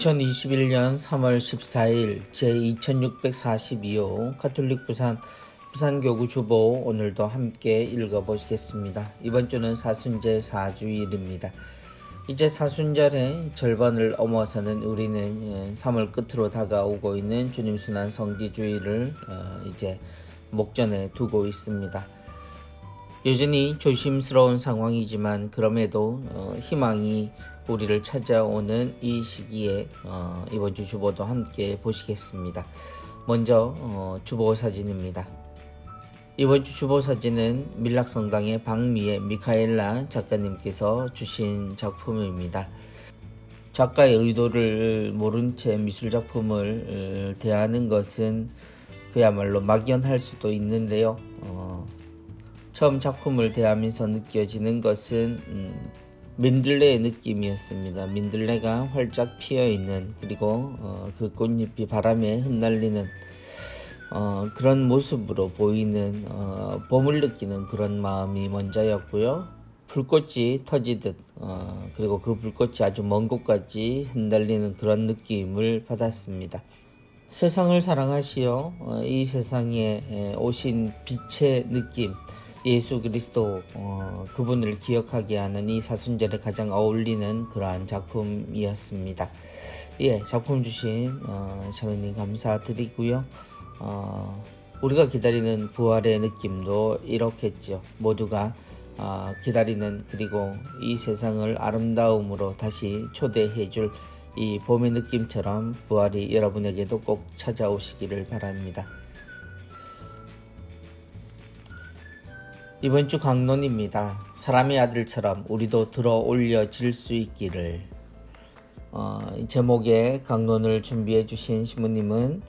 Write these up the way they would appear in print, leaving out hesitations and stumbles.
2021년 3월 14일 제2642호 가톨릭 부산교구 주보 오늘도 함께 읽어보시겠습니다. 이번 주는 사순절 4주일입니다. 이제 사순절의 절반을 넘어서는 우리는 3월 끝으로 다가오고 있는 주님 순환 성지주의를 이제 목전에 두고 있습니다. 여전히 조심스러운 상황이지만 그럼에도 희망이 우리를 찾아오는 이 시기에 이번 주 주보도 함께 보시겠습니다. 먼저 주보 사진입니다. 이번 주 주보 사진은 밀락성당의 박미애 미카엘라 작가님께서 주신 작품입니다. 작가의 의도를 모른 채 미술작품을 대하는 것은 그야말로 막연할 수도 있는데요. 처음 작품을 대하면서 느껴지는 것은 민들레의 느낌이었습니다. 민들레가 활짝 피어있는 그리고 그 꽃잎이 바람에 흩날리는 그런 모습으로 보이는 봄을 느끼는 그런 마음이 먼저였고요. 불꽃이 터지듯 그리고 그 불꽃이 아주 먼 곳까지 흩날리는 그런 느낌을 받았습니다. 세상을 사랑하시어 이 세상에 오신 빛의 느낌, 예수 그리스도 그분을 기억하게 하는 이 사순절에 가장 어울리는 그러한 작품이었습니다. 작품 주신 샤론님 감사드리고요. 우리가 기다리는 부활의 느낌도 이렇겠죠. 모두가 기다리는 그리고 이 세상을 아름다움으로 다시 초대해줄 이 봄의 느낌처럼 부활이 여러분에게도 꼭 찾아오시기를 바랍니다. 이번 주 강론입니다. 사람의 아들처럼 우리도 들어 올려질 수 있기를. 이 제목의 강론을 준비해 주신 신부님은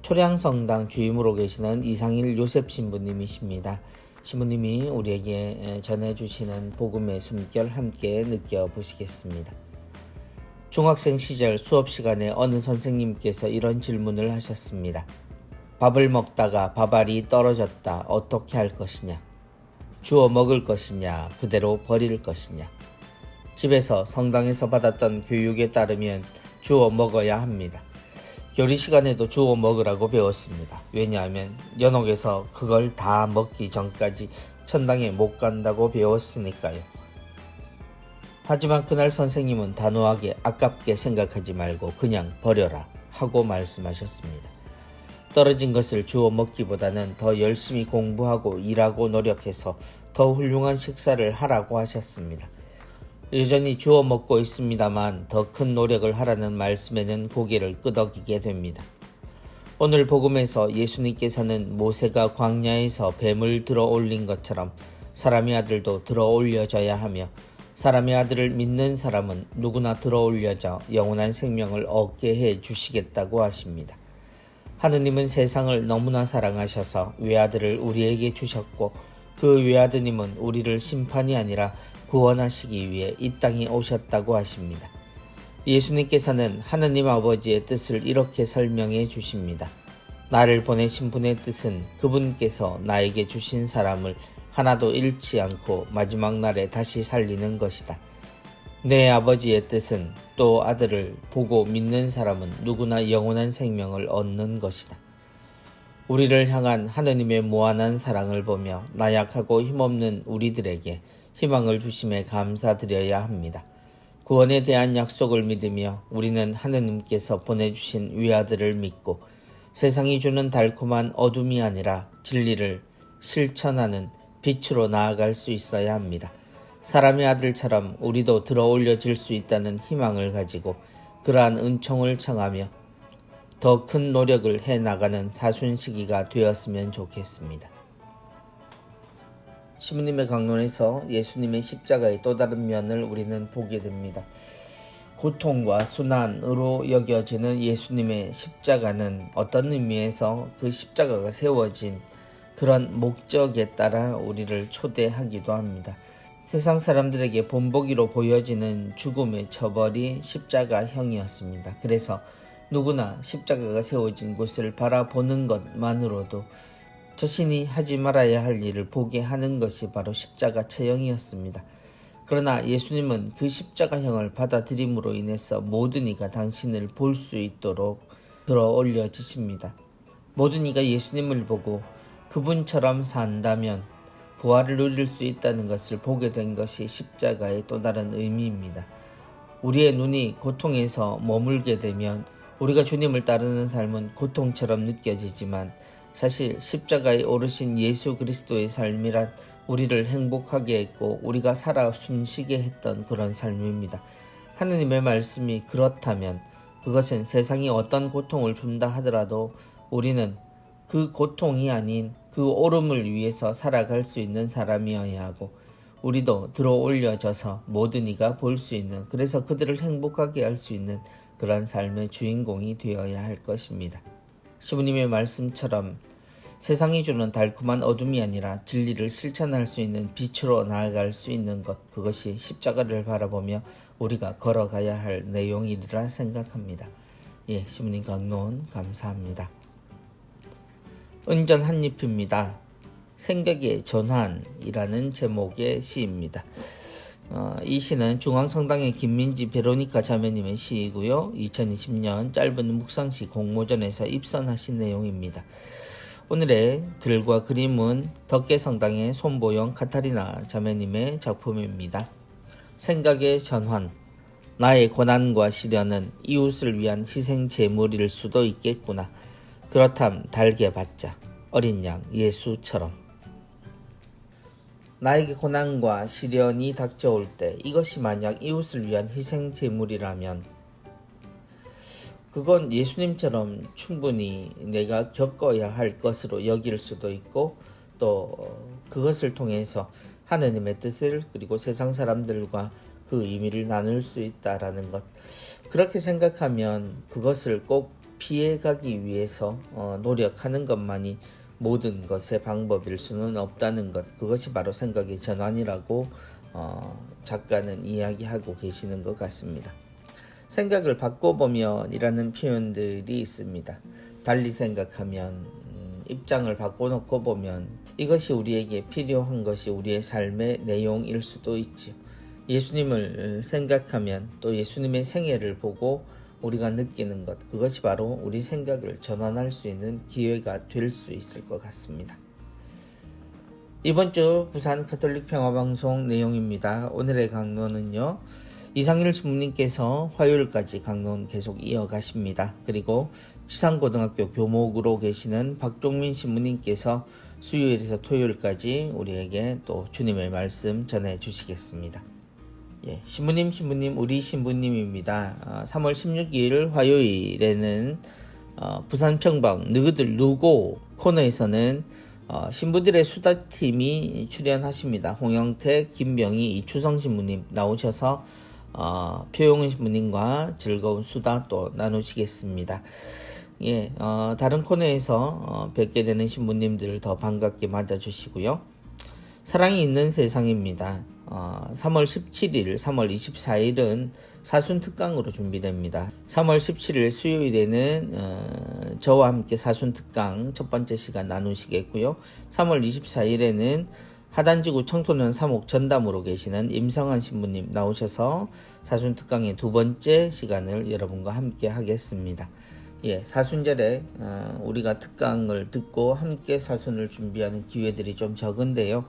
초량성당 주임으로 계시는 이상일 요셉 신부님이십니다. 신부님이 우리에게 전해주시는 복음의 숨결 함께 느껴보시겠습니다. 중학생 시절 수업 시간에 어느 선생님께서 이런 질문을 하셨습니다. 밥을 먹다가 밥알이 떨어졌다. 어떻게 할 것이냐? 주워 먹을 것이냐, 그대로 버릴 것이냐. 집에서 성당에서 받았던 교육에 따르면 주워 먹어야 합니다. 교리 시간에도 주워 먹으라고 배웠습니다. 왜냐하면 연옥에서 그걸 다 먹기 전까지 천당에 못 간다고 배웠으니까요. 하지만 그날 선생님은 단호하게 아깝게 생각하지 말고 그냥 버려라 하고 말씀하셨습니다. 떨어진 것을 주워 먹기보다는 더 열심히 공부하고 일하고 노력해서 더 훌륭한 식사를 하라고 하셨습니다. 여전히 주워 먹고 있습니다만 더 큰 노력을 하라는 말씀에는 고개를 끄덕이게 됩니다. 오늘 복음에서 예수님께서는 모세가 광야에서 뱀을 들어 올린 것처럼 사람의 아들도 들어 올려져야 하며 사람의 아들을 믿는 사람은 누구나 들어 올려져 영원한 생명을 얻게 해 주시겠다고 하십니다. 하느님은 세상을 너무나 사랑하셔서 외아들을 우리에게 주셨고 그 외아드님은 우리를 심판이 아니라 구원하시기 위해 이 땅에 오셨다고 하십니다. 예수님께서는 하느님 아버지의 뜻을 이렇게 설명해 주십니다. 나를 보내신 분의 뜻은 그분께서 나에게 주신 사람을 하나도 잃지 않고 마지막 날에 다시 살리는 것이다. 내 아버지의 뜻은 또 아들을 보고 믿는 사람은 누구나 영원한 생명을 얻는 것이다. 우리를 향한 하느님의 무한한 사랑을 보며 나약하고 힘없는 우리들에게 희망을 주심에 감사드려야 합니다. 구원에 대한 약속을 믿으며 우리는 하느님께서 보내주신 위아들을 믿고 세상이 주는 달콤한 어둠이 아니라 진리를 실천하는 빛으로 나아갈 수 있어야 합니다. 사람의 아들처럼 우리도 들어 올려질 수 있다는 희망을 가지고 그러한 은총을 청하며 더 큰 노력을 해나가는 사순시기가 되었으면 좋겠습니다. 신부님의 강론에서 예수님의 십자가의 또 다른 면을 우리는 보게 됩니다. 고통과 순환으로 여겨지는 예수님의 십자가는 어떤 의미에서 그 십자가가 세워진 그런 목적에 따라 우리를 초대하기도 합니다. 세상 사람들에게 본보기로 보여지는 죽음의 처벌이 십자가형이었습니다. 그래서 누구나 십자가가 세워진 곳을 바라보는 것만으로도 자신이 하지 말아야 할 일을 보게 하는 것이 바로 십자가 처형이었습니다. 그러나 예수님은 그 십자가형을 받아들임으로 인해서 모든 이가 당신을 볼 수 있도록 들어 올려지십니다. 모든 이가 예수님을 보고 그분처럼 산다면 부활을 누릴 수 있다는 것을 보게 된 것이 십자가의 또 다른 의미입니다. 우리의 눈이 고통에서 머물게 되면 우리가 주님을 따르는 삶은 고통처럼 느껴지지만 사실 십자가에 오르신 예수 그리스도의 삶이란 우리를 행복하게 했고 우리가 살아 숨쉬게 했던 그런 삶입니다. 하느님의 말씀이 그렇다면 그것은 세상이 어떤 고통을 준다 하더라도 우리는 그 고통이 아닌 그 오름을 위해서 살아갈 수 있는 사람이어야 하고 우리도 들어 올려져서 모든 이가 볼 수 있는, 그래서 그들을 행복하게 할 수 있는 그런 삶의 주인공이 되어야 할 것입니다. 시부님의 말씀처럼 세상이 주는 달콤한 어둠이 아니라 진리를 실천할 수 있는 빛으로 나아갈 수 있는 것, 그것이 십자가를 바라보며 우리가 걸어가야 할 내용이리라 생각합니다. 시부님 강론 감사합니다. 은전 한잎입니다. 생각의 전환이라는 제목의 시입니다. 이 시는 중앙성당의 김민지 베로니카 자매님의 시이고요. 2020년 짧은 묵상시 공모전에서 입선하신 내용입니다. 오늘의 글과 그림은 덕계성당의 손보영 카타리나 자매님의 작품입니다. 생각의 전환. 나의 고난과 시련은 이웃을 위한 희생 제물일 수도 있겠구나. 그렇담 달게 받자. 어린 양 예수처럼. 나에게 고난과 시련이 닥쳐올 때 이것이 만약 이웃을 위한 희생 제물이라면 그건 예수님처럼 충분히 내가 겪어야 할 것으로 여길 수도 있고 또 그것을 통해서 하느님의 뜻을 그리고 세상 사람들과 그 의미를 나눌 수 있다라는 것, 그렇게 생각하면 그것을 꼭 피해가기 위해서 노력하는 것만이 모든 것의 방법일 수는 없다는 것, 그것이 바로 생각의 전환이라고 작가는 이야기하고 계시는 것 같습니다. 생각을 바꿔보면 이라는 표현들이 있습니다. 달리 생각하면, 입장을 바꿔놓고 보면 이것이 우리에게 필요한 것이 우리의 삶의 내용일 수도 있지요. 예수님을 생각하면 또 예수님의 생애를 보고 우리가 느끼는 것, 그것이 바로 우리 생각을 전환할 수 있는 기회가 될 수 있을 것 같습니다. 이번 주 부산 가톨릭 평화방송 내용입니다. 오늘의 강론은요, 이상일 신부님께서 화요일까지 강론 계속 이어가십니다. 그리고 지상고등학교 교목으로 계시는 박종민 신부님께서 수요일에서 토요일까지 우리에게 또 주님의 말씀 전해주시겠습니다. 신부님 우리 신부님입니다. 3월 16일 화요일에는 부산 평방 너희들 누구 코너에서는 신부들의 수다팀이 출연하십니다. 홍영태, 김병희, 이추성 신부님 나오셔서 표용은 신부님과 즐거운 수다 또 나누시겠습니다. 다른 코너에서 뵙게 되는 신부님들을 더 반갑게 맞아주시고요. 사랑이 있는 세상입니다. 3월 17일, 3월 24일은 사순특강으로 준비됩니다. 3월 17일 수요일에는 저와 함께 사순특강 첫 번째 시간 나누시겠고요. 3월 24일에는 하단지구 청소년 3옥 전담으로 계시는 임성환 신부님 나오셔서 사순특강의 두 번째 시간을 여러분과 함께 하겠습니다. 사순절에 우리가 특강을 듣고 함께 사순을 준비하는 기회들이 좀 적은데요.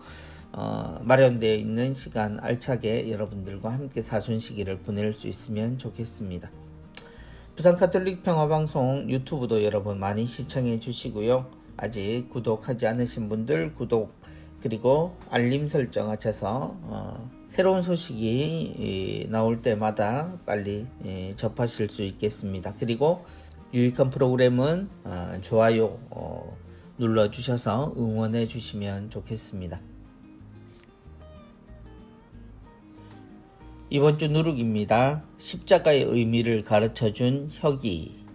마련되어 있는 시간 알차게 여러분들과 함께 사순 시기를 보낼 수 있으면 좋겠습니다. 부산 가톨릭 평화방송 유튜브도 여러분 많이 시청해 주시고요. 아직 구독하지 않으신 분들 구독 그리고 알림 설정 하셔서 새로운 소식이 나올 때마다 빨리 접하실 수 있겠습니다. 그리고 유익한 프로그램은 좋아요 눌러주셔서 응원해 주시면 좋겠습니다. 이번 주 누룩입니다. 십자가의 의미를 가르쳐준 혁이.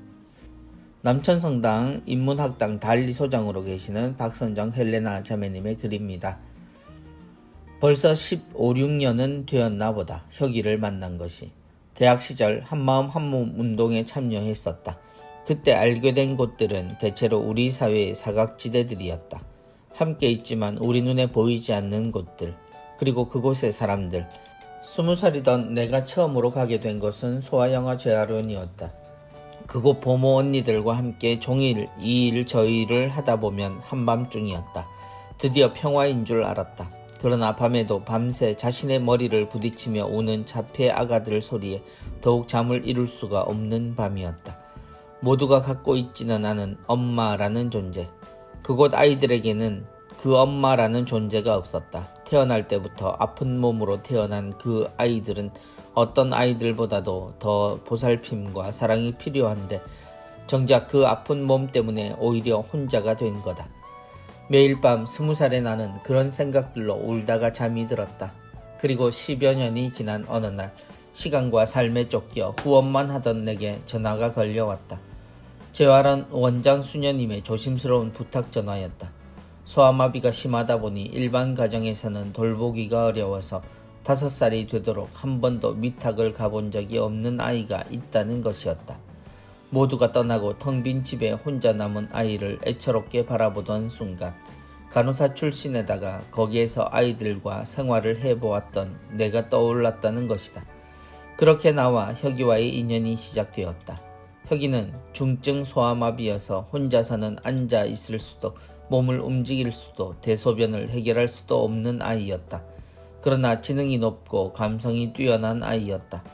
남천성당 인문학당 단리소장으로 계시는 박선정 헬레나 자매님의 글입니다. 벌써 15, 16년은 되었나 보다 혁이를 만난 것이. 대학 시절 한마음 한몸 운동에 참여했었다. 그때 알게 된 곳들은 대체로 우리 사회의 사각지대들이었다. 함께 있지만 우리 눈에 보이지 않는 곳들, 그리고 그곳의 사람들, 20살이던 내가 처음으로 가게 된 곳은 소아영화 재활원이었다. 그곳 보모 언니들과 함께 종일 이 일 저 일을 하다 보면 한밤중이었다. 드디어 평화인 줄 알았다. 그러나 밤에도 밤새 자신의 머리를 부딪히며 우는 자폐 아가들 소리에 더욱 잠을 이룰 수가 없는 밤이었다. 모두가 갖고 있지는 않은 엄마라는 존재. 그곳 아이들에게는 그 엄마라는 존재가 없었다. 태어날 때부터 아픈 몸으로 태어난 그 아이들은 어떤 아이들보다도 더 보살핌과 사랑이 필요한데 정작 그 아픈 몸 때문에 오히려 혼자가 된 거다. 매일 밤 20살의 나는 그런 생각들로 울다가 잠이 들었다. 그리고 10여 년이 지난 어느 날 시간과 삶에 쫓겨 후원만 하던 내게 전화가 걸려왔다. 재활원 원장 수녀님의 조심스러운 부탁 전화였다. 소아마비가 심하다 보니 일반 가정에서는 돌보기가 어려워서 5살이 되도록 한 번도 미탁을 가본 적이 없는 아이가 있다는 것이었다. 모두가 떠나고 텅 빈 집에 혼자 남은 아이를 애처롭게 바라보던 순간 간호사 출신에다가 거기에서 아이들과 생활을 해보았던 내가 떠올랐다는 것이다. 그렇게 나와 혁이와의 인연이 시작되었다. 혁이는 중증 소아마비여서 혼자서는 앉아 있을 수도 몸을 움직일 수도 대소변을 해결할 수도 없는 아이였다. 그러나 지능이 높고 감성이 뛰어난 아이였다.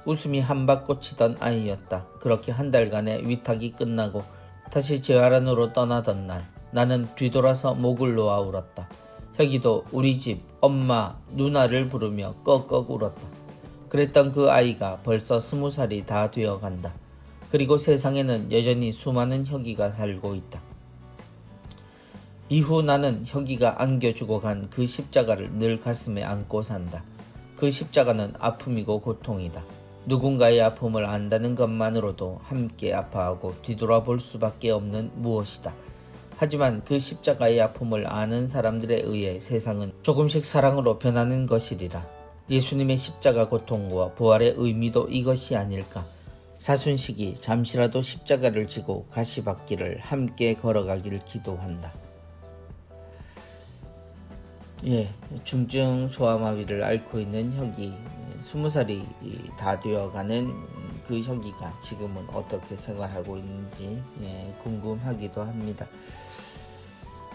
웃음이 한바꽃이던 아이였다. 그렇게 한 달간의 위탁이 끝나고 다시 재활원으로 떠나던 날 나는 뒤돌아서 목을 놓아 울었다. 혁이도 우리 집 엄마 누나를 부르며 꺽꺽 울었다. 그랬던 그 아이가 벌써 20살이 다 되어간다. 그리고 세상에는 여전히 수많은 혁이가 살고 있다. 이후 나는 혁이가 안겨주고 간 그 십자가를 늘 가슴에 안고 산다. 그 십자가는 아픔이고 고통이다. 누군가의 아픔을 안다는 것만으로도 함께 아파하고 뒤돌아볼 수밖에 없는 무엇이다. 하지만 그 십자가의 아픔을 아는 사람들에 의해 세상은 조금씩 사랑으로 변하는 것이리라. 예수님의 십자가 고통과 부활의 의미도 이것이 아닐까. 사순식이 잠시라도 십자가를 지고 가시밭길을 함께 걸어가길 기도한다. 중증 소아마비를 앓고 있는 혁이 20살이 다 되어가는 그 혁이가 지금은 어떻게 생활하고 있는지 궁금하기도 합니다.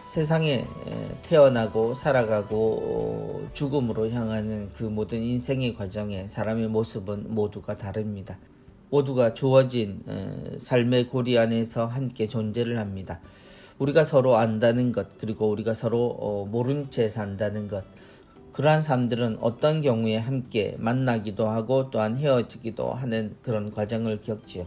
세상에 태어나고 살아가고 죽음으로 향하는 그 모든 인생의 과정에 사람의 모습은 모두가 다릅니다. 모두가 주어진 삶의 고리 안에서 함께 존재를 합니다. 우리가 서로 안다는 것, 그리고 우리가 서로 모른 채 산다는 것, 그러한 사람들은 어떤 경우에 함께 만나기도 하고 또한 헤어지기도 하는 그런 과정을 겪지요.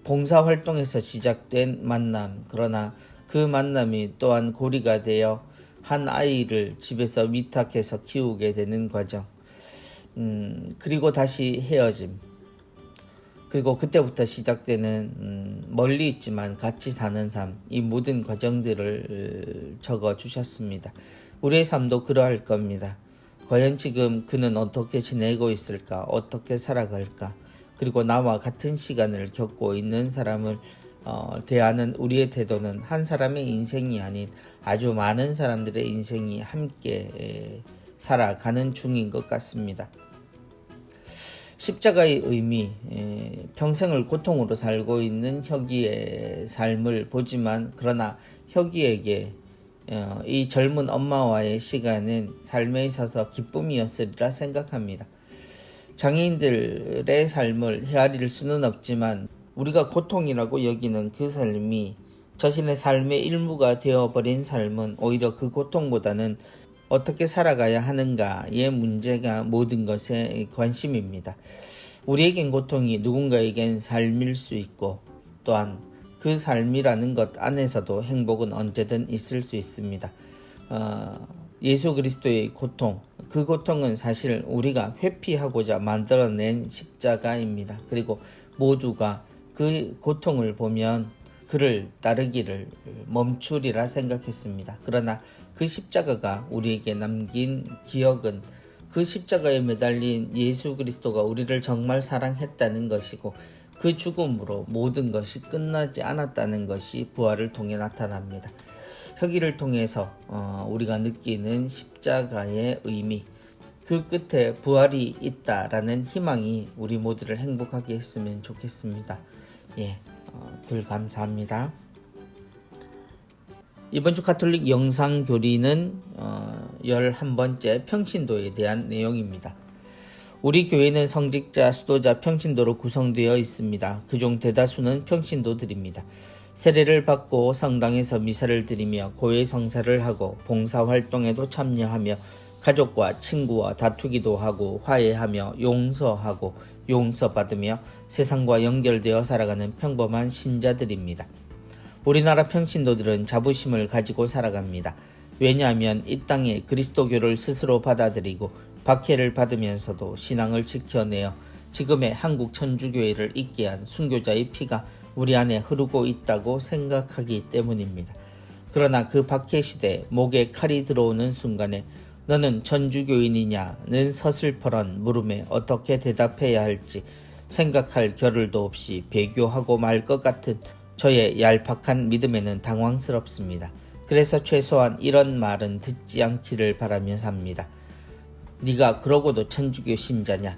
봉사활동에서 시작된 만남, 그러나 그 만남이 또한 고리가 되어 한 아이를 집에서 위탁해서 키우게 되는 과정, 그리고 다시 헤어짐, 그리고 그때부터 시작되는 멀리 있지만 같이 사는 삶, 이 모든 과정들을 적어주셨습니다. 우리의 삶도 그러할 겁니다. 과연 지금 그는 어떻게 지내고 있을까? 어떻게 살아갈까? 그리고 나와 같은 시간을 겪고 있는 사람을 대하는 우리의 태도는 한 사람의 인생이 아닌 아주 많은 사람들의 인생이 함께 살아가는 중인 것 같습니다. 십자가의 의미, 평생을 고통으로 살고 있는 혁이의 삶을 보지만 그러나 혁이에게 이 젊은 엄마와의 시간은 삶에 있어서 기쁨이었으리라 생각합니다. 장애인들의 삶을 헤아릴 수는 없지만 우리가 고통이라고 여기는 그 삶이 자신의 삶의 일부가 되어버린 삶은 오히려 그 고통보다는 어떻게 살아가야 하는가의 문제가 모든 것의 관심입니다. 우리에겐 고통이 누군가에겐 삶일 수 있고 또한 그 삶이라는 것 안에서도 행복은 언제든 있을 수 있습니다. 예수 그리스도의 고통, 그 고통은 사실 우리가 회피하고자 만들어낸 십자가입니다. 그리고 모두가 그 고통을 보면 그를 따르기를 멈추리라 생각했습니다. 그러나 그 십자가가 우리에게 남긴 기억은 그 십자가에 매달린 예수 그리스도가 우리를 정말 사랑했다는 것이고 그 죽음으로 모든 것이 끝나지 않았다는 것이 부활을 통해 나타납니다. 혁이를 통해서 우리가 느끼는 십자가의 의미, 그 끝에 부활이 있다라는 희망이 우리 모두를 행복하게 했으면 좋겠습니다. 글 감사합니다. 이번 주 가톨릭 영상 교리는 11번째 평신도에 대한 내용입니다. 우리 교회는 성직자, 수도자, 평신도로 구성되어 있습니다. 그중 대다수는 평신도들입니다. 세례를 받고 성당에서 미사를 드리며 고해 성사를 하고 봉사활동에도 참여하며 가족과 친구와 다투기도 하고 화해하며 용서하고 용서받으며 세상과 연결되어 살아가는 평범한 신자들입니다. 우리나라 평신도들은 자부심을 가지고 살아갑니다. 왜냐하면 이 땅에 그리스도교를 스스로 받아들이고 박해를 받으면서도 신앙을 지켜내어 지금의 한국 천주교회를 있게 한 순교자의 피가 우리 안에 흐르고 있다고 생각하기 때문입니다. 그러나 그 박해 시대에 목에 칼이 들어오는 순간에 너는 천주교인이냐는 서슬퍼런 물음에 어떻게 대답해야 할지 생각할 겨를도 없이 배교하고 말 것 같은 저의 얄팍한 믿음에는 당황스럽습니다. 그래서 최소한 이런 말은 듣지 않기를 바라며 삽니다. 네가 그러고도 천주교 신자냐?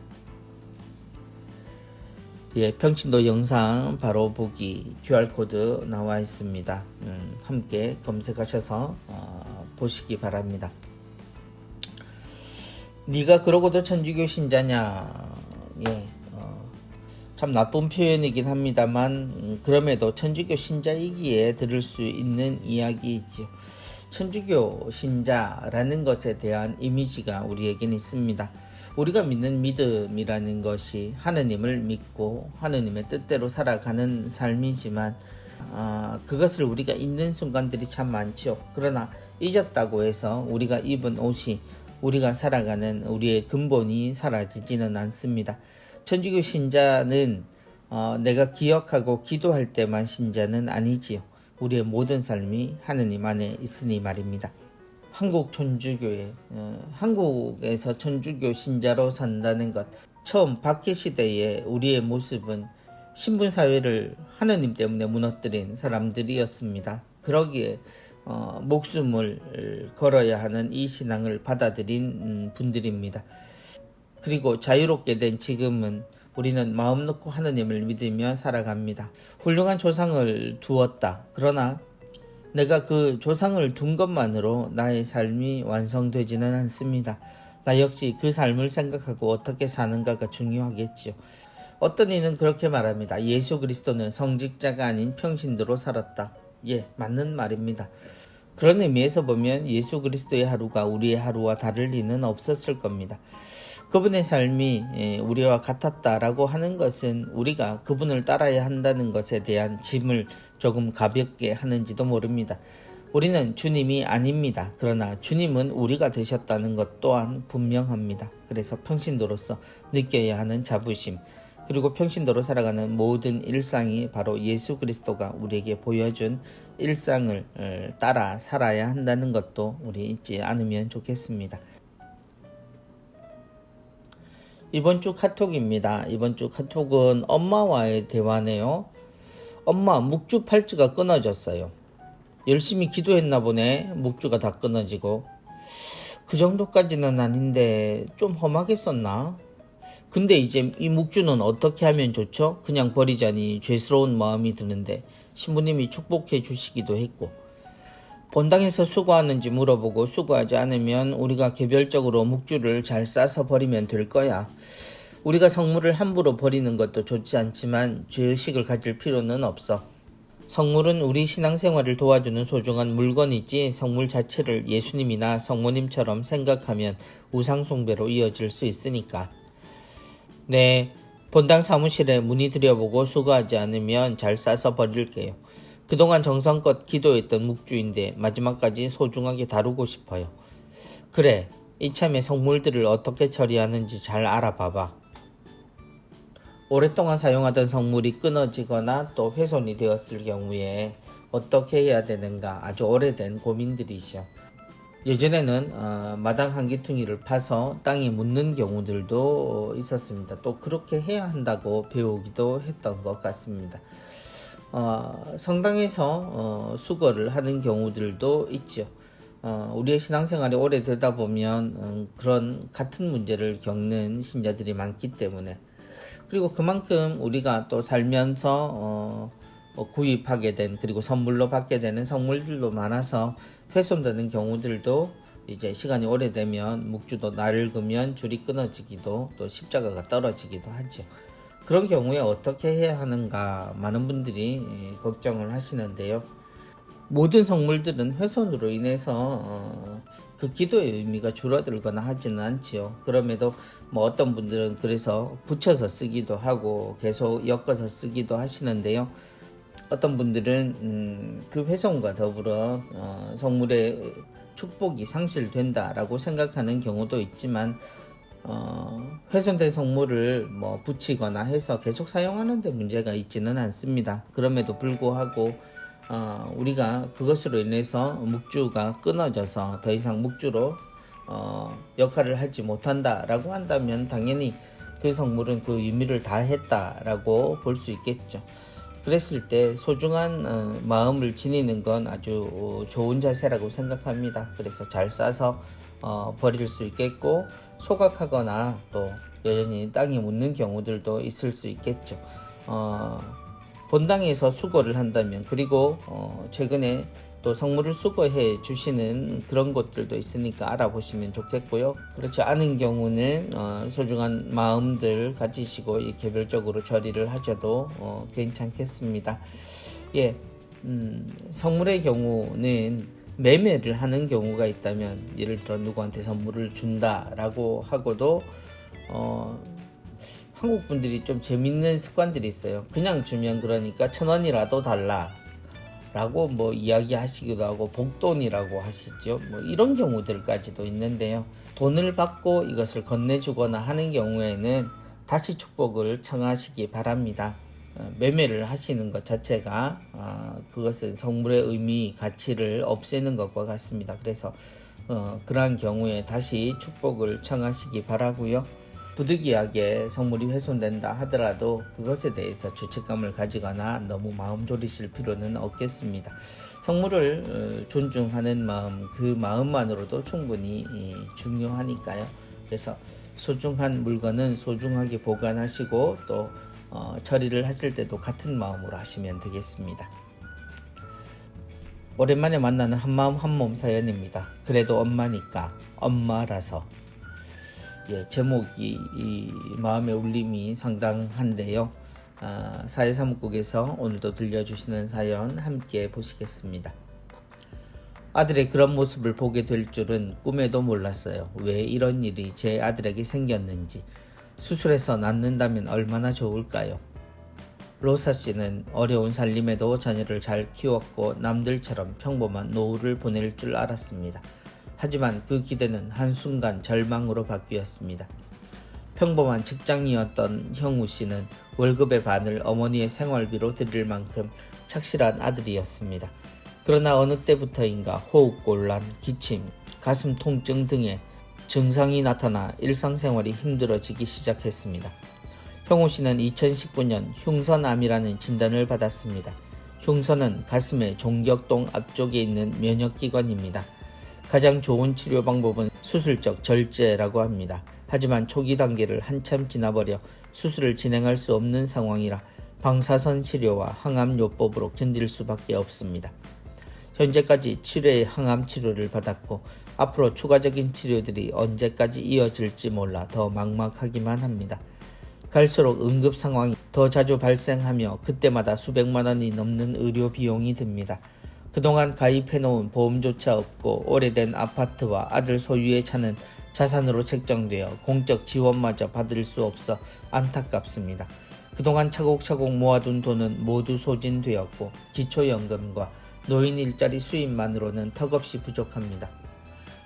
평신도 영상 바로 보기 QR코드 나와 있습니다. 함께 검색하셔서 보시기 바랍니다. 네가 그러고도 천주교 신자냐? 참 나쁜 표현이긴 합니다만 그럼에도 천주교 신자이기에 들을 수 있는 이야기이지요. 천주교 신자라는 것에 대한 이미지가 우리에겐 있습니다. 우리가 믿는 믿음이라는 것이 하느님을 믿고 하느님의 뜻대로 살아가는 삶이지만 그것을 우리가 잊는 순간들이 참 많죠. 그러나 잊었다고 해서 우리가 입은 옷이 우리가 살아가는 우리의 근본이 사라지지는 않습니다. 천주교 신자는 내가 기억하고 기도할 때만 신자는 아니지요. 우리의 모든 삶이 하느님 안에 있으니 말입니다. 한국 천주교회, 한국에서 천주교 신자로 산다는 것, 처음 박해 시대에 우리의 모습은 신분사회를 하느님 때문에 무너뜨린 사람들이었습니다. 그러기에 목숨을 걸어야 하는 이 신앙을 받아들인 분들입니다. 그리고 자유롭게 된 지금은 우리는 마음 놓고 하느님을 믿으며 살아갑니다. 훌륭한 조상을 두었다. 그러나 내가 그 조상을 둔 것만으로 나의 삶이 완성되지는 않습니다. 나 역시 그 삶을 생각하고 어떻게 사는가가 중요하겠지요. 어떤 이는 그렇게 말합니다. 예수 그리스도는 성직자가 아닌 평신도로 살았다. 맞는 말입니다. 그런 의미에서 보면 예수 그리스도의 하루가 우리의 하루와 다를 리는 없었을 겁니다. 그분의 삶이 우리와 같았다라고 하는 것은 우리가 그분을 따라야 한다는 것에 대한 짐을 조금 가볍게 하는지도 모릅니다. 우리는 주님이 아닙니다. 그러나 주님은 우리가 되셨다는 것 또한 분명합니다. 그래서 평신도로서 느껴야 하는 자부심, 그리고 평신도로 살아가는 모든 일상이 바로 예수 그리스도가 우리에게 보여준 일상을 따라 살아야 한다는 것도 우리 잊지 않으면 좋겠습니다. 이번 주 카톡입니다. 이번 주 카톡은 엄마와의 대화네요. 엄마, 묵주 팔찌가 끊어졌어요. 열심히 기도했나 보네. 묵주가 다 끊어지고. 그 정도까지는 아닌데 좀 험하게 썼나? 근데 이제 이 묵주는 어떻게 하면 좋죠? 그냥 버리자니 죄스러운 마음이 드는데 신부님이 축복해 주시기도 했고, 본당에서 수고하는지 물어보고 수고하지 않으면 우리가 개별적으로 묵주를 잘 싸서 버리면 될 거야. 우리가 성물을 함부로 버리는 것도 좋지 않지만 죄의식을 가질 필요는 없어. 성물은 우리 신앙생활을 도와주는 소중한 물건이지 성물 자체를 예수님이나 성모님처럼 생각하면 우상숭배로 이어질 수 있으니까. 네, 본당 사무실에 문의드려보고 수고하지 않으면 잘 싸서 버릴게요. 그동안 정성껏 기도했던 묵주인데 마지막까지 소중하게 다루고 싶어요. 그래, 이참에 성물들을 어떻게 처리하는지 잘 알아봐봐. 오랫동안 사용하던 성물이 끊어지거나 또 훼손이 되었을 경우에 어떻게 해야 되는가 아주 오래된 고민들이죠. 예전에는 마당 한기퉁이를 파서 땅에 묻는 경우들도 있었습니다. 또 그렇게 해야 한다고 배우기도 했던 것 같습니다. 성당에서 수거를 하는 경우들도 있죠. 우리의 신앙생활이 오래 되다 보면 그런 같은 문제를 겪는 신자들이 많기 때문에, 그리고 그만큼 우리가 또 살면서 구입하게 된, 그리고 선물로 받게 되는 선물들도 많아서 훼손되는 경우들도 이제 시간이 오래되면 묵주도 낡으면 줄이 끊어지기도, 또 십자가가 떨어지기도 하죠. 그런 경우에 어떻게 해야 하는가 많은 분들이 걱정을 하시는데요. 모든 성물들은 훼손으로 인해서 그 기도의 의미가 줄어들거나 하지는 않지요. 그럼에도 뭐 어떤 분들은 그래서 붙여서 쓰기도 하고 계속 엮어서 쓰기도 하시는데요. 어떤 분들은 그 훼손과 더불어 성물의 축복이 상실된다라고 생각하는 경우도 있지만, 훼손된 성물을 뭐 붙이거나 해서 계속 사용하는 데 문제가 있지는 않습니다. 그럼에도 불구하고 우리가 그것으로 인해서 묵주가 끊어져서 더 이상 묵주로 역할을 하지 못한다라고 한다면 당연히 그 성물은 그 의미를 다했다라고 볼 수 있겠죠. 그랬을 때 소중한 마음을 지니는 건 아주 좋은 자세라고 생각합니다. 그래서 잘 싸서 버릴 수 있겠고, 소각하거나 또 여전히 땅에 묻는 경우들도 있을 수 있겠죠. 본당에서 수거를 한다면, 그리고 최근에 또 성물을 수거해 주시는 그런 곳들도 있으니까 알아보시면 좋겠고요. 그렇지 않은 경우는 소중한 마음들 가지시고 개별적으로 처리를 하셔도 괜찮겠습니다. 예, 성물의 경우는 매매를 하는 경우가 있다면, 예를 들어 누구한테 선물을 준다라고 하고도 한국 분들이 좀 재밌는 습관들이 있어요. 그냥 주면 그러니까 1,000원이라도 달라 라고 뭐 이야기하시기도 하고 복돈이라고 하시죠. 뭐 이런 경우들까지도 있는데요. 돈을 받고 이것을 건네주거나 하는 경우에는 다시 축복을 청하시기 바랍니다. 매매를 하시는 것 자체가 그것은 성물의 의미, 가치를 없애는 것과 같습니다. 그래서 그러한 경우에 다시 축복을 청하시기 바라고요. 부득이하게 성물이 훼손된다 하더라도 그것에 대해서 죄책감을 가지거나 너무 마음 졸이실 필요는 없겠습니다. 성물을 존중하는 마음, 그 마음만으로도 충분히 중요하니까요. 그래서 소중한 물건은 소중하게 보관하시고 또 처리를 하실 때도 같은 마음으로 하시면 되겠습니다. 오랜만에 만나는 한마음 한몸 사연입니다. 그래도 엄마니까, 엄마라서. 제목이 이 마음의 울림이 상당한데요. 사회사무국에서 오늘도 들려주시는 사연 함께 보시겠습니다. 아들의 그런 모습을 보게 될 줄은 꿈에도 몰랐어요. 왜 이런 일이 제 아들에게 생겼는지. 수술해서 낫는다면 얼마나 좋을까요? 로사 씨는 어려운 살림에도 자녀를 잘 키웠고 남들처럼 평범한 노후를 보낼 줄 알았습니다. 하지만 그 기대는 한순간 절망으로 바뀌었습니다. 평범한 직장이었던 형우 씨는 월급의 반을 어머니의 생활비로 드릴 만큼 착실한 아들이었습니다. 그러나 어느 때부터인가 호흡곤란, 기침, 가슴 통증 등의 증상이 나타나 일상생활이 힘들어지기 시작했습니다. 형우 씨는 2019년 흉선암이라는 진단을 받았습니다. 흉선은 가슴의 종격동 앞쪽에 있는 면역기관입니다. 가장 좋은 치료 방법은 수술적 절제라고 합니다. 하지만 초기 단계를 한참 지나버려 수술을 진행할 수 없는 상황이라 방사선 치료와 항암요법으로 견딜 수밖에 없습니다. 현재까지 7회의 항암 치료를 받았고 앞으로 추가적인 치료들이 언제까지 이어질지 몰라 더 막막하기만 합니다. 갈수록 응급 상황이 더 자주 발생하며 그때마다 수백만 원이 넘는 의료 비용이 듭니다. 그동안 가입해놓은 보험조차 없고 오래된 아파트와 아들 소유의 차는 자산으로 책정되어 공적 지원마저 받을 수 없어 안타깝습니다. 그동안 차곡차곡 모아둔 돈은 모두 소진되었고 기초연금과 노인 일자리 수입만으로는 턱없이 부족합니다.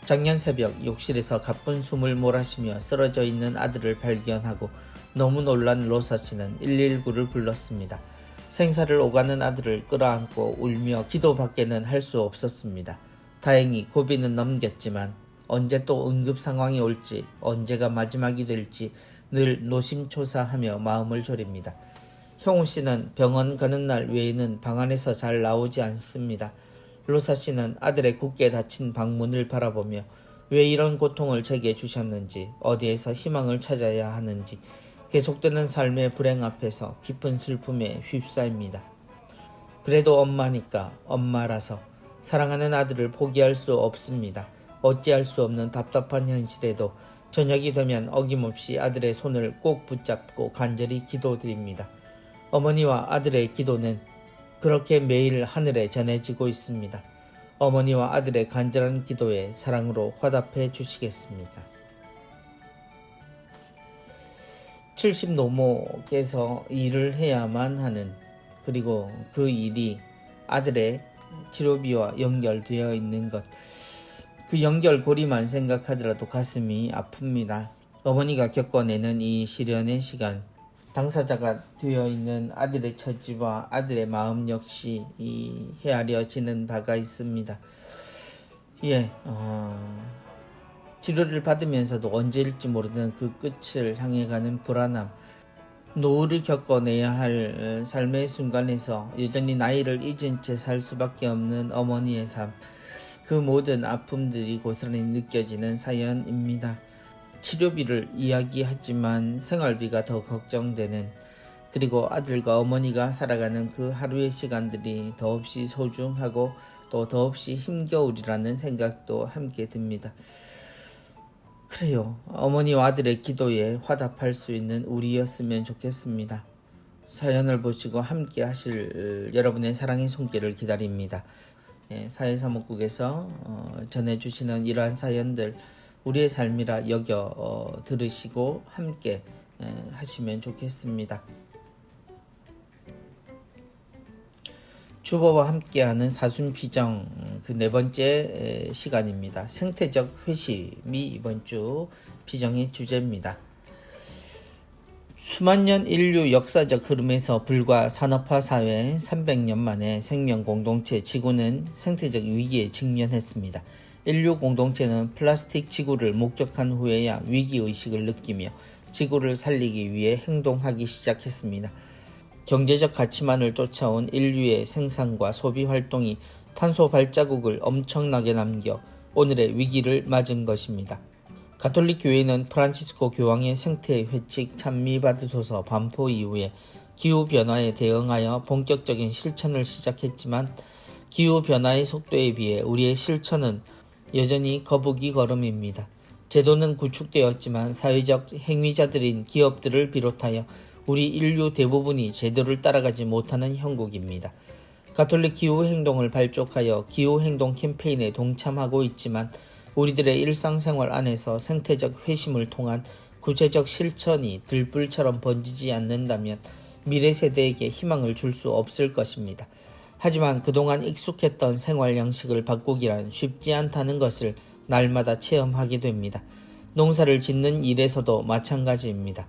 작년 새벽 욕실에서 가쁜 숨을 몰아쉬며 쓰러져 있는 아들을 발견하고 너무 놀란 로사 씨는 119를 불렀습니다. 생사를 오가는 아들을 끌어안고 울며 기도밖에는 할 수 없었습니다. 다행히 고비는 넘겼지만 언제 또 응급 상황이 올지, 언제가 마지막이 될지 늘 노심초사하며 마음을 졸입니다. 형우 씨는 병원 가는 날 외에는 방 안에서 잘 나오지 않습니다. 로사 씨는 아들의 굳게 닫힌 방문을 바라보며 왜 이런 고통을 제게 주셨는지, 어디에서 희망을 찾아야 하는지, 계속되는 삶의 불행 앞에서 깊은 슬픔에 휩싸입니다. 그래도 엄마니까, 엄마라서 사랑하는 아들을 포기할 수 없습니다. 어찌할 수 없는 답답한 현실에도 저녁이 되면 어김없이 아들의 손을 꼭 붙잡고 간절히 기도드립니다. 어머니와 아들의 기도는 그렇게 매일 하늘에 전해지고 있습니다. 어머니와 아들의 간절한 기도에 사랑으로 화답해 주시겠습니까? 70 노모께서 일을 해야만 하는, 그리고 그 일이 아들의 치료비와 연결되어 있는 것, 그 연결고리만 생각하더라도 가슴이 아픕니다. 어머니가 겪어내는 이 시련의 시간, 당사자가 되어 있는 아들의 처지와 아들의 마음 역시 헤아려지는 바가 있습니다. 치료를 받으면서도 언제일지 모르는 그 끝을 향해 가는 불안함, 노후를 겪어내야 할 삶의 순간에서 여전히 나이를 잊은 채 살 수밖에 없는 어머니의 삶, 그 모든 아픔들이 고스란히 느껴지는 사연입니다. 치료비를 이야기하지만 생활비가 더 걱정되는, 그리고 아들과 어머니가 살아가는 그 하루의 시간들이 더없이 소중하고 또 더없이 힘겨울이라는 생각도 함께 듭니다. 그래요. 어머니와 아들의 기도에 화답할 수 있는 우리였으면 좋겠습니다. 사연을 보시고 함께 하실 여러분의 사랑의 손길을 기다립니다. 사회사목국에서 전해주시는 이러한 사연들, 우리의 삶이라 여겨 들으시고 함께 하시면 좋겠습니다. 주보와 함께하는 사순피정, 그 4번째 시간입니다. 생태적 회심이 이번 주 피정의 주제입니다. 수만 년 인류 역사적 흐름에서 불과 산업화 사회 300년 만에 생명 공동체 지구는 생태적 위기에 직면했습니다. 인류 공동체는 플라스틱 지구를 목격한 후에야 위기의식을 느끼며 지구를 살리기 위해 행동하기 시작했습니다. 경제적 가치만을 쫓아온 인류의 생산과 소비 활동이 탄소 발자국을 엄청나게 남겨 오늘의 위기를 맞은 것입니다. 가톨릭 교회는 프란치스코 교황의 생태 회칙 찬미받으소서 반포 이후에 기후변화에 대응하여 본격적인 실천을 시작했지만 기후변화의 속도에 비해 우리의 실천은 여전히 거북이 걸음입니다. 제도는 구축되었지만 사회적 행위자들인 기업들을 비롯하여 우리 인류 대부분이 제도를 따라가지 못하는 형국입니다. 가톨릭 기후행동을 발족하여 기후행동 캠페인에 동참하고 있지만 우리들의 일상생활 안에서 생태적 회심을 통한 구체적 실천이 들불처럼 번지지 않는다면 미래 세대에게 희망을 줄 수 없을 것입니다. 하지만 그동안 익숙했던 생활 양식을 바꾸기란 쉽지 않다는 것을 날마다 체험하게 됩니다. 농사를 짓는 일에서도 마찬가지입니다.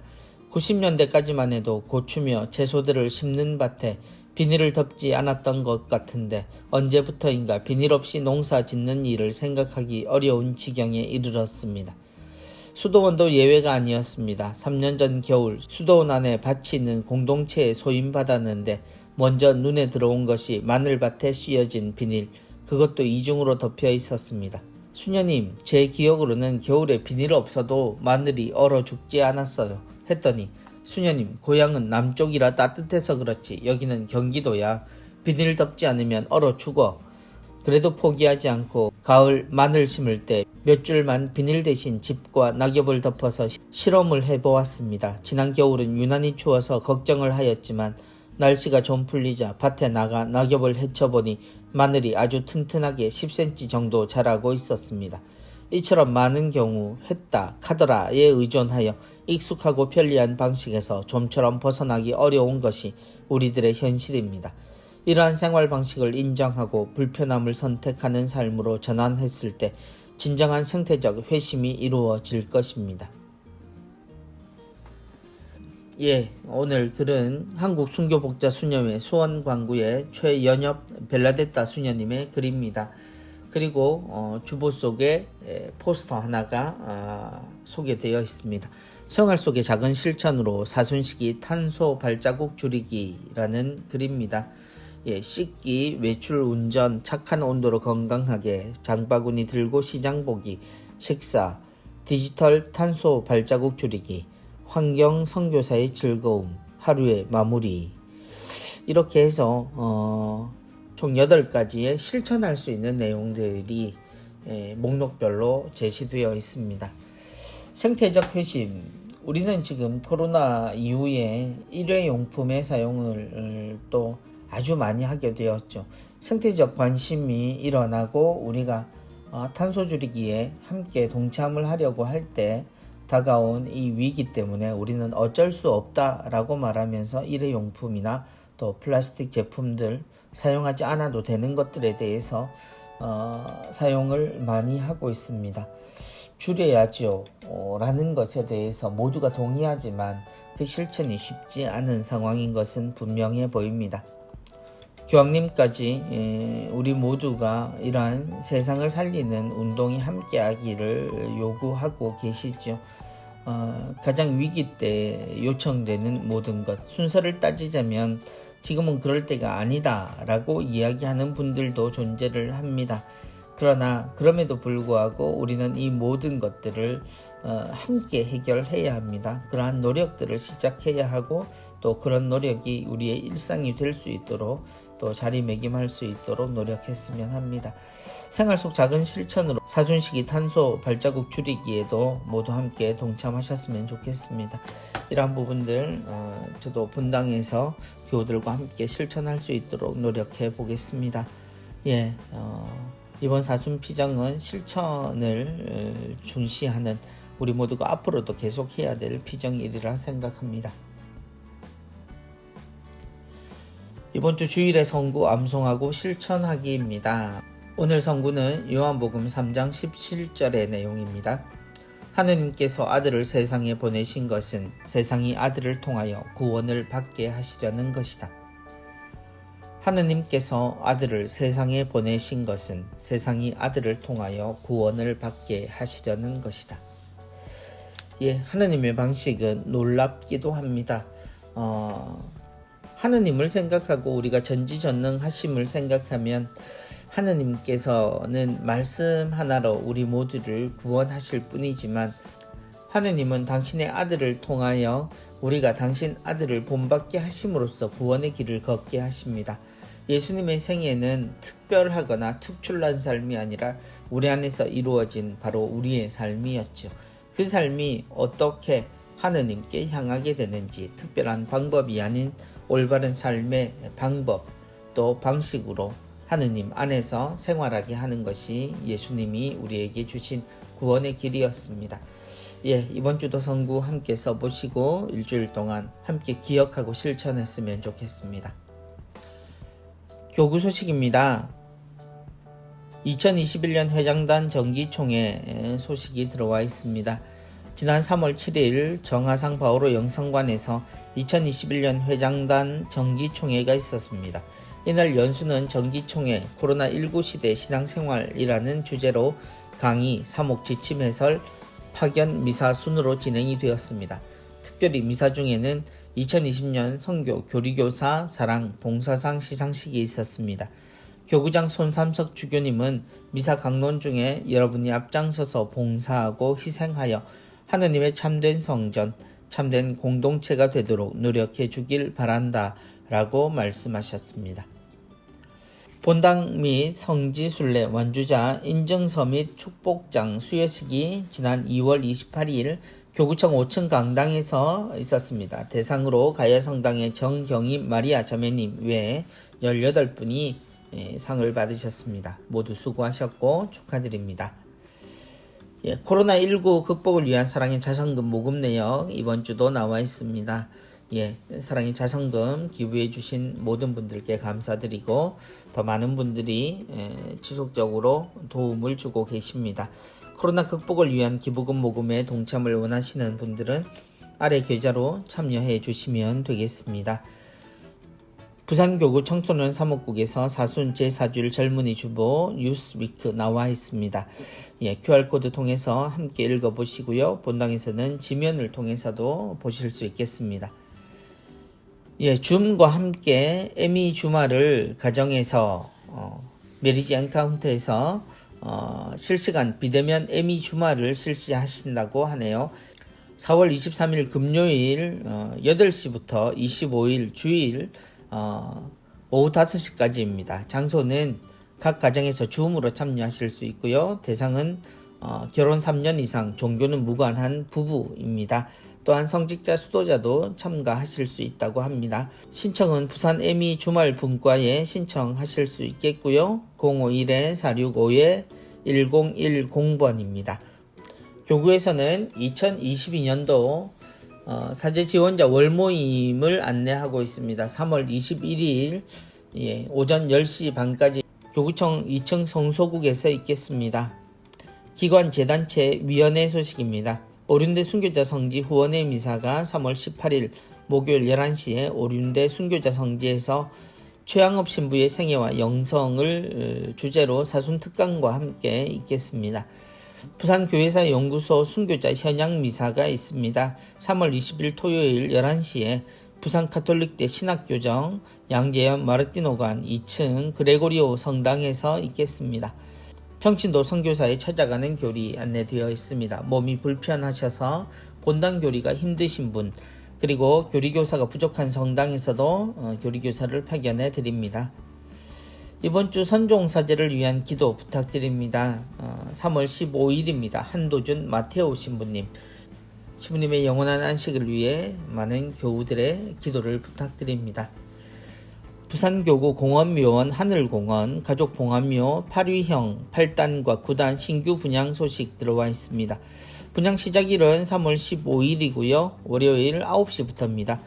90년대까지만 해도 고추며 채소들을 심는 밭에 비닐을 덮지 않았던 것 같은데 언제부터인가 비닐 없이 농사 짓는 일을 생각하기 어려운 지경에 이르렀습니다. 수도원도 예외가 아니었습니다. 3년 전 겨울 수도원 안에 밭이 있는 공동체에 소임받았는데 먼저 눈에 들어온 것이 마늘밭에 씌어진 비닐, 그것도 이중으로 덮여 있었습니다. 수녀님, 제 기억으로는 겨울에 비닐 없어도 마늘이 얼어 죽지 않았어요. 했더니 수녀님, 고향은 남쪽이라 따뜻해서 그렇지 여기는 경기도야. 비닐 덮지 않으면 얼어 죽어. 그래도 포기하지 않고 가을 마늘 심을 때 몇 줄만 비닐 대신 짚과 낙엽을 덮어서 실험을 해보았습니다. 지난 겨울은 유난히 추워서 걱정을 하였지만 날씨가 좀 풀리자 밭에 나가 낙엽을 헤쳐보니 마늘이 아주 튼튼하게 10cm 정도 자라고 있었습니다. 이처럼 많은 경우 했다, 카더라에 의존하여 익숙하고 편리한 방식에서 좀처럼 벗어나기 어려운 것이 우리들의 현실입니다. 이러한 생활 방식을 인정하고 불편함을 선택하는 삶으로 전환했을 때 진정한 생태적 회심이 이루어질 것입니다. 오늘 글은 한국순교복자 수녀회 수원광구의 최연엽 벨라데타 수녀님의 글입니다. 그리고 주보 속에 포스터 하나가 소개되어 있습니다. 생활 속의 작은 실천으로 사순시기 탄소 발자국 줄이기라는 글입니다. 씻기, 외출, 운전, 착한 온도로 건강하게, 장바구니 들고 시장 보기, 식사, 디지털 탄소 발자국 줄이기, 환경 선교사의 즐거움, 하루의 마무리. 이렇게 해서 총 8가지의 실천할 수 있는 내용들이 목록별로 제시되어 있습니다. 생태적 회심. 우리는 지금 코로나 이후에 일회용품의 사용을 또 아주 많이 하게 되었죠. 생태적 관심이 일어나고 우리가 탄소 줄이기에 함께 동참을 하려고 할 때 다가온 이 위기 때문에 우리는 어쩔 수 없다라고 말하면서 일회용품이나 또 플라스틱 제품들, 사용하지 않아도 되는 것들에 대해서 사용을 많이 하고 있습니다. 줄여야죠 라는 것에 대해서 모두가 동의하지만 그 실천이 쉽지 않은 상황인 것은 분명해 보입니다. 교황님까지 우리 모두가 이러한 세상을 살리는 운동이 함께하기를 요구하고 계시죠. 가장 위기 때 요청되는 모든 것, 순서를 따지자면 지금은 그럴 때가 아니다 라고 이야기하는 분들도 존재를 합니다. 그러나 그럼에도 불구하고 우리는 이 모든 것들을 함께 해결해야 합니다. 그러한 노력들을 시작해야 하고 또 그런 노력이 우리의 일상이 될 수 있도록 또 자리매김할 수 있도록 노력했으면 합니다. 생활 속 작은 실천으로 사순식이 탄소 발자국 줄이기에도 모두 함께 동참하셨으면 좋겠습니다. 이러한 부분들 저도 분당에서 교우들과 함께 실천할 수 있도록 노력해 보겠습니다. 이번 사순피정은 실천을 중시하는 우리 모두가 앞으로도 계속해야 될 피정일이라 생각합니다. 이번 주 주일의 성구 암송하고 실천하기입니다. 오늘 성구는 요한복음 3장 17절의 내용입니다. 하느님께서 아들을 세상에 보내신 것은 세상이 아들을 통하여 구원을 받게 하시려는 것이다. 하느님께서 아들을 세상에 보내신 것은 세상이 아들을 통하여 구원을 받게 하시려는 것이다. 하느님의 방식은 놀랍기도 합니다. 하느님을 생각하고 우리가 전지전능하심을 생각하면 하느님께서는 말씀 하나로 우리 모두를 구원하실 뿐이지만 하느님은 당신의 아들을 통하여 우리가 당신 아들을 본받게 하심으로써 구원의 길을 걷게 하십니다. 예수님의 생애는 특별하거나 특출난 삶이 아니라 우리 안에서 이루어진 바로 우리의 삶이었죠. 그 삶이 어떻게 하느님께 향하게 되는지 특별한 방법이 아닌 올바른 삶의 방법 또 방식으로 하느님 안에서 생활하게 하는 것이 예수님이 우리에게 주신 구원의 길이었습니다. 이번 주도 성구 함께 써보시고 일주일 동안 함께 기억하고 실천했으면 좋겠습니다. 교구 소식입니다. 2021년 회장단 정기총회 소식이 들어와 있습니다. 지난 3월 7일 정하상 바오로 영성관에서 2021년 회장단 정기총회가 있었습니다. 이날 연수는 정기총회 코로나19 시대 신앙생활이라는 주제로 강의, 사목 지침 해설, 파견 미사 순으로 진행이 되었습니다. 특별히 미사 중에는 2020년 선교 교리교사 사랑 봉사상 시상식이 있었습니다. 교구장 손삼석 주교님은 미사 강론 중에 여러분이 앞장서서 봉사하고 희생하여 하느님의 참된 성전, 참된 공동체가 되도록 노력해 주길 바란다 라고 말씀하셨습니다. 본당 및 성지순례 완주자 인증서 및 축복장 수여식이 지난 2월 28일 교구청 5층 강당에서 있었습니다. 대상으로 가야성당의 정경임 마리아 자매님 외에 18분이 상을 받으셨습니다. 모두 수고하셨고 축하드립니다. 코로나19 극복을 위한 사랑의 자선금 모금 내역 이번 주도 나와 있습니다. 사랑의 자선금 기부해 주신 모든 분들께 감사드리고 더 많은 분들이 지속적으로 도움을 주고 계십니다. 코로나 극복을 위한 기부금 모금에 동참을 원하시는 분들은 아래 계좌로 참여해 주시면 되겠습니다. 부산교구 청소년 사목국에서 사순 제4주일 젊은이 주보 뉴스위크 나와 있습니다. QR코드 통해서 함께 읽어보시고요. 본당에서는 지면을 통해서도 보실 수 있겠습니다. 예, 줌과 함께 에미 주말을 가정에서 메리지안 카운트에서 실시간 비대면 에미 주말을 실시하신다고 하네요. 4월 23일 금요일 8시부터 25일 주일 오후 5시까지입니다. 장소는 각 가정에서 줌으로 참여하실 수 있고요. 대상은 결혼 3년 이상, 종교는 무관한 부부입니다. 또한 성직자, 수도자도 참가하실 수 있다고 합니다. 신청은 부산 에미 주말 분과에 신청하실 수 있겠고요. 051-465-1010번입니다. 교구에서는 2022년도 사제 지원자 월모임을 안내하고 있습니다. 3월 21일 오전 10시 반까지 교구청 2층 성소국에서 있겠습니다. 기관 재단체 위원회 소식입니다. 오륜대 순교자 성지 후원회 미사가 3월 18일 목요일 11시에 오륜대 순교자 성지에서 최양업 신부의 생애와 영성을 주제로 사순특강과 함께 있겠습니다. 부산교회사 연구소 순교자 현양 미사가 있습니다. 3월 20일 토요일 11시에 부산 카톨릭대 신학교정 양재현 마르티노관 2층 그레고리오 성당에서 있겠습니다. 평신도 선교사에 찾아가는 교리 안내되어 있습니다. 몸이 불편하셔서 본당 교리가 힘드신 분, 그리고 교리교사가 부족한 성당에서도 교리교사를 파견해 드립니다. 이번 주 선종사제를 위한 기도 부탁드립니다. 3월 15일입니다. 한도준 마테오 신부님, 신부님의 영원한 안식을 위해 많은 교우들의 기도를 부탁드립니다. 부산교구 공원묘원 하늘공원 가족봉합묘 8위형 8단과 9단 신규 분양 소식 들어와 있습니다. 분양 시작일은 3월 15일이고요. 월요일 9시부터입니다.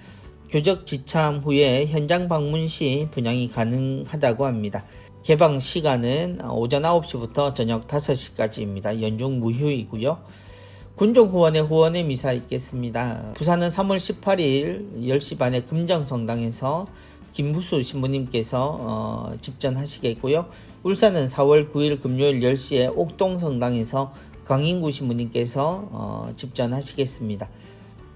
교적 지참 후에 현장 방문 시 분양이 가능하다고 합니다. 개방 시간은 오전 9시부터 저녁 5시까지입니다. 연중 무휴이고요. 군종 후원의 미사 있겠습니다. 부산은 3월 18일 10시 반에 금정성당에서 김부수 신부님께서 집전하시겠고요. 울산은 4월 9일 금요일 10시에 옥동성당에서 강인구 신부님께서 집전하시겠습니다.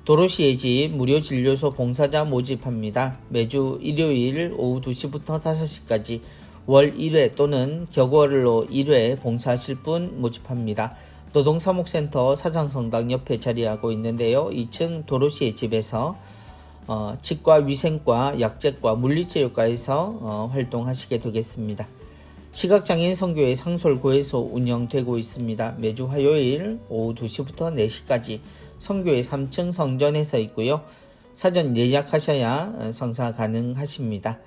도로시의 집 무료진료소 봉사자 모집합니다. 매주 일요일 오후 2시부터 5시까지 월 1회 또는 격월로 1회 봉사하실 분 모집합니다. 노동사목센터 사장성당 옆에 자리하고 있는데요. 2층 도로시의 집에서 치과, 위생과, 약제과, 물리치료과에서 활동하시게 되겠습니다. 시각장애인 선교회 상솔고에서 운영되고 있습니다. 매주 화요일 오후 2시부터 4시까지 선교회 3층 성전에서 있고요. 사전 예약하셔야 성사 가능하십니다.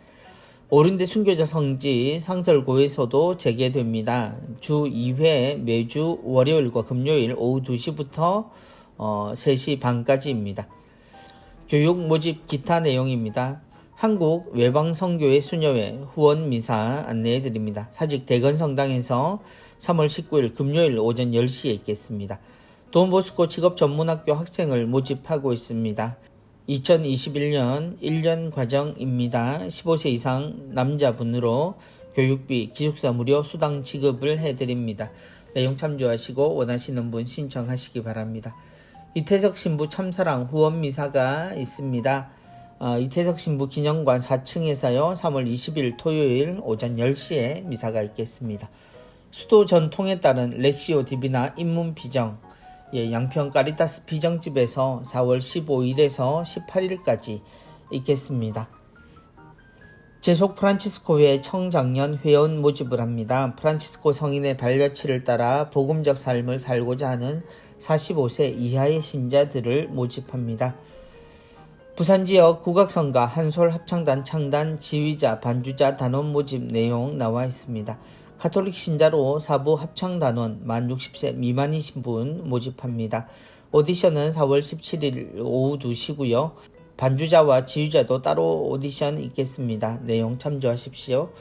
오륜대 순교자 성지 상설고에서도 재개됩니다. 주 2회 매주 월요일과 금요일 오후 2시부터 3시 반까지입니다. 교육 모집 기타 내용입니다. 한국 외방선교회 수녀회 후원 미사 안내해 드립니다. 사직 대건성당에서 3월 19일 금요일 오전 10시에 있겠습니다. 돈보스코 직업전문학교 학생을 모집하고 있습니다. 2021년 1년 과정입니다. 15세 이상 남자분으로 교육비, 기숙사 무료 수당 지급을 해드립니다. 내용 참조하시고 원하시는 분 신청하시기 바랍니다. 이태석 신부 참사랑 후원 미사가 있습니다. 이태석 신부 기념관 4층에서요. 3월 20일 토요일 오전 10시에 미사가 있겠습니다. 수도 전통에 따른 렉시오 디비나 입문 비정, 양평 까리타스 비정집에서 4월 15일에서 18일까지 있겠습니다. 제속 프란치스코회 청장년 회원 모집을 합니다. 프란치스코 성인의 발자취를 따라 복음적 삶을 살고자 하는 45세 이하의 신자들을 모집합니다. 부산지역 국악성가 한솔 합창단 창단 지휘자 반주자 단원 모집 내용 나와 있습니다. 가톨릭 신자로 사부 합창단원 만 60세 미만이신 분 모집합니다. 오디션은 4월 17일 오후 2시고요. 반주자와 지휘자도 따로 오디션 있겠습니다. 내용 참조하십시오.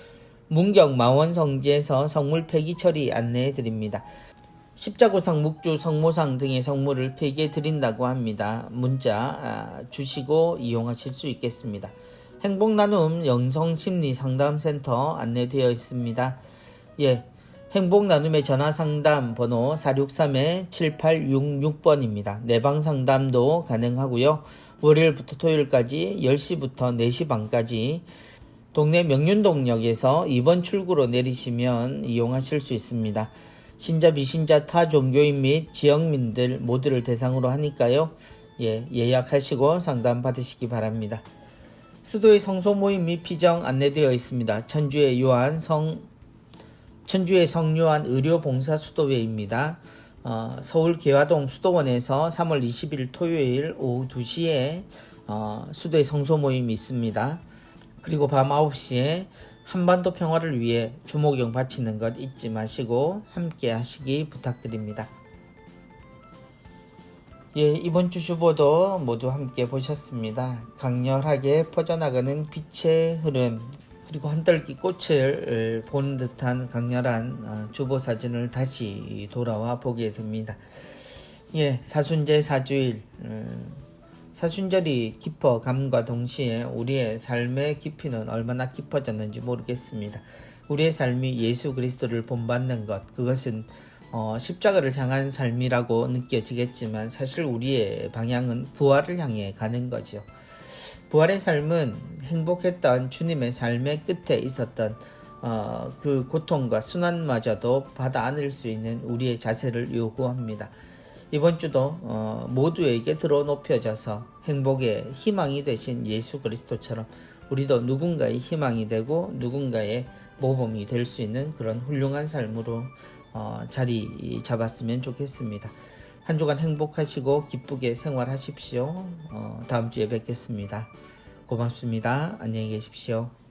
문경 망원성지에서 성물 폐기 처리 안내해 드립니다. 십자고상, 묵주, 성모상 등의 성물을 폐기해 드린다고 합니다. 문자 주시고 이용하실 수 있겠습니다. 행복나눔 영성심리상담센터 안내되어 있습니다. 행복 나눔의 전화 상담 번호 463-7866번입니다. 내방 상담도 가능하고요. 월요일부터 토요일까지 10시부터 4시 반까지 동네 명륜동역에서 2번 출구로 내리시면 이용하실 수 있습니다. 신자, 미신자, 타 종교인 및 지역민들 모두를 대상으로 하니까요. 예약하시고 상담 받으시기 바랍니다. 수도의 성소 모임 및 피정 안내되어 있습니다. 천주의 성요한 의료봉사 수도회입니다. 서울 계화동 수도원에서 3월 20일 토요일 오후 2시에 수도의 성소 모임이 있습니다. 그리고 밤 9시에 한반도 평화를 위해 주목경 바치는 것 잊지 마시고 함께 하시기 부탁드립니다. 이번 주 주보도 모두 함께 보셨습니다. 강렬하게 퍼져나가는 빛의 흐름, 그리고 한떨기 꽃을 본 듯한 강렬한 주보 사진을 다시 돌아와 보게 됩니다. 사순제 사주일, 사순절이 깊어감과 동시에 우리의 삶의 깊이는 얼마나 깊어졌는지 모르겠습니다. 우리의 삶이 예수 그리스도를 본받는 것, 그것은 십자가를 향한 삶이라고 느껴지겠지만 사실 우리의 방향은 부활을 향해 가는 거죠. 부활의 삶은 행복했던 주님의 삶의 끝에 있었던 그 고통과 순환마저도 받아 안을 수 있는 우리의 자세를 요구합니다. 이번 주도 모두에게 들어 높여져서 행복의 희망이 되신 예수 그리스도처럼 우리도 누군가의 희망이 되고 누군가의 모범이 될 수 있는 그런 훌륭한 삶으로 자리 잡았으면 좋겠습니다. 한 주간 행복하시고 기쁘게 생활하십시오. 다음 주에 뵙겠습니다. 고맙습니다. 안녕히 계십시오.